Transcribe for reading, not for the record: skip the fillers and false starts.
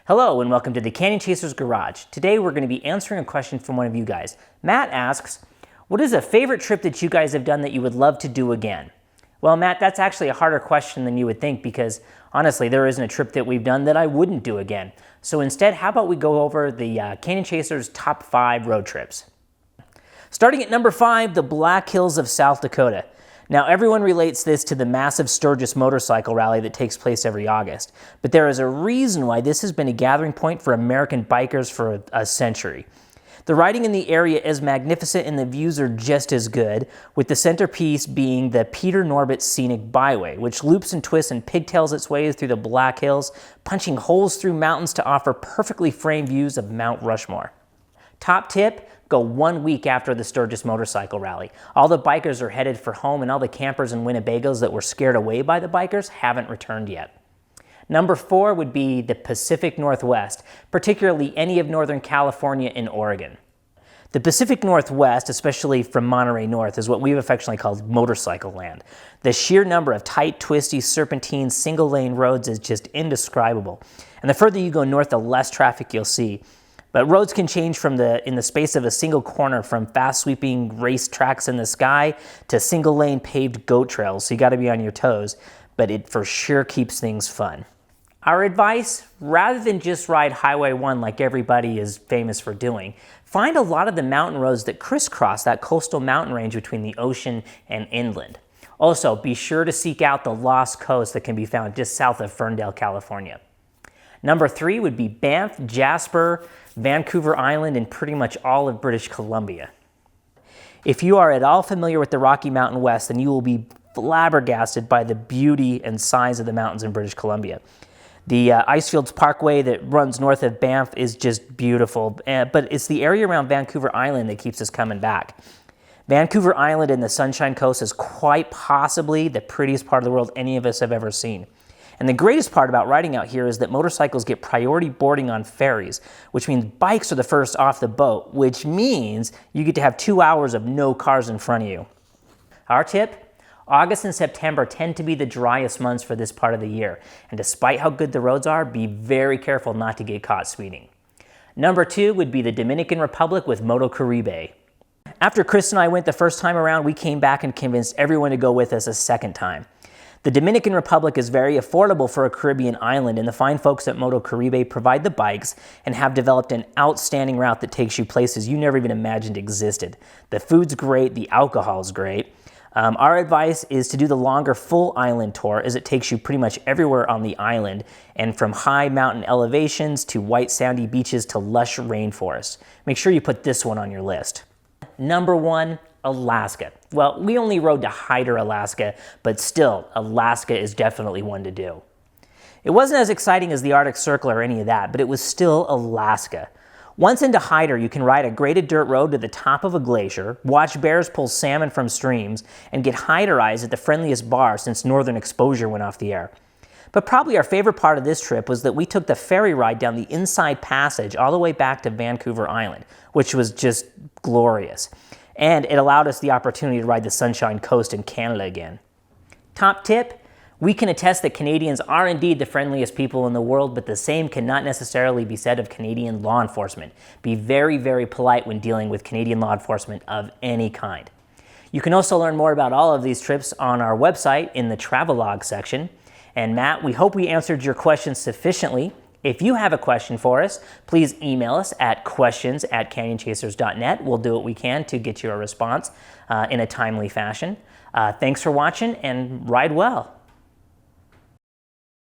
Hello and welcome to the Canyon Chasers Garage. Today we're going to be answering a question from one of you guys. Matt asks, what is a favorite trip that you guys have done that you would love to do again? Well, Matt, that's actually a harder question than you would think because honestly, there isn't a trip that we've done that I wouldn't do again. So instead, how about we go over the Canyon Chasers top 5 road trips. Starting at number 5, the Black Hills of South Dakota. Now, everyone relates this to the massive Sturgis motorcycle rally that takes place every August, but there is a reason why this has been a gathering point for American bikers for a century. The riding in the area is magnificent and the views are just as good, with the centerpiece being the Peter Norbert Scenic Byway, which loops and twists and pigtails its way through the Black Hills, punching holes through mountains to offer perfectly framed views of Mount Rushmore. Top tip, go 1 week after the Sturgis motorcycle rally. All the bikers are headed for home and all the campers and Winnebagos that were scared away by the bikers haven't returned yet. Number 4 would be the Pacific Northwest, particularly any of Northern California and Oregon. The Pacific Northwest, especially from Monterey North, is what we've affectionately called motorcycle land. The sheer number of tight, twisty, serpentine, single-lane roads is just indescribable. And the further you go north, the less traffic you'll see. But roads can change in the space of a single corner, from fast sweeping race tracks in the sky to single lane paved goat trails, so you got to be on your toes, but it for sure keeps things fun. Our advice, rather than just ride Highway 1 like everybody is famous for doing, find a lot of the mountain roads that crisscross that coastal mountain range between the ocean and inland. Also, be sure to seek out the Lost Coast that can be found just south of Ferndale, California. Number 3 would be Banff, Jasper, Vancouver Island, and pretty much all of British Columbia. If you are at all familiar with the Rocky Mountain West, then you will be flabbergasted by the beauty and size of the mountains in British Columbia. The Icefields Parkway that runs north of Banff is just beautiful, but it's the area around Vancouver Island that keeps us coming back. Vancouver Island and the Sunshine Coast is quite possibly the prettiest part of the world any of us have ever seen. And the greatest part about riding out here is that motorcycles get priority boarding on ferries, which means bikes are the first off the boat, which means you get to have 2 hours of no cars in front of you. Our tip, August and September tend to be the driest months for this part of the year. And despite how good the roads are, be very careful not to get caught speeding. Number 2 would be the Dominican Republic with Moto Caribe. After Chris and I went the first time around, we came back and convinced everyone to go with us a second time. The Dominican Republic is very affordable for a Caribbean island, and the fine folks at Moto Caribe provide the bikes and have developed an outstanding route that takes you places you never even imagined existed. The food's great, the alcohol's great. Our advice is to do the longer full island tour, as it takes you pretty much everywhere on the island, and from high mountain elevations to white sandy beaches to lush rainforests. Make sure you put this one on your list. Number 1, Alaska. Well, we only rode to Hyder, Alaska, but still, Alaska is definitely one to do. It wasn't as exciting as the Arctic Circle or any of that, but it was still Alaska. Once into Hyder, you can ride a graded dirt road to the top of a glacier, watch bears pull salmon from streams, and get Hyderized at the friendliest bar since Northern Exposure went off the air. But probably our favorite part of this trip was that we took the ferry ride down the Inside Passage all the way back to Vancouver Island, which was just glorious. And it allowed us the opportunity to ride the Sunshine Coast in Canada again. Top tip, we can attest that Canadians are indeed the friendliest people in the world, but the same cannot necessarily be said of Canadian law enforcement. Be very, very polite when dealing with Canadian law enforcement of any kind. You can also learn more about all of these trips on our website in the Travelog section. And Matt, we hope we answered your questions sufficiently. If you have a question for us, please email us at questions@canyonchasers.net. We'll do what we can to get you a response in a timely fashion. Thanks for watching and ride well.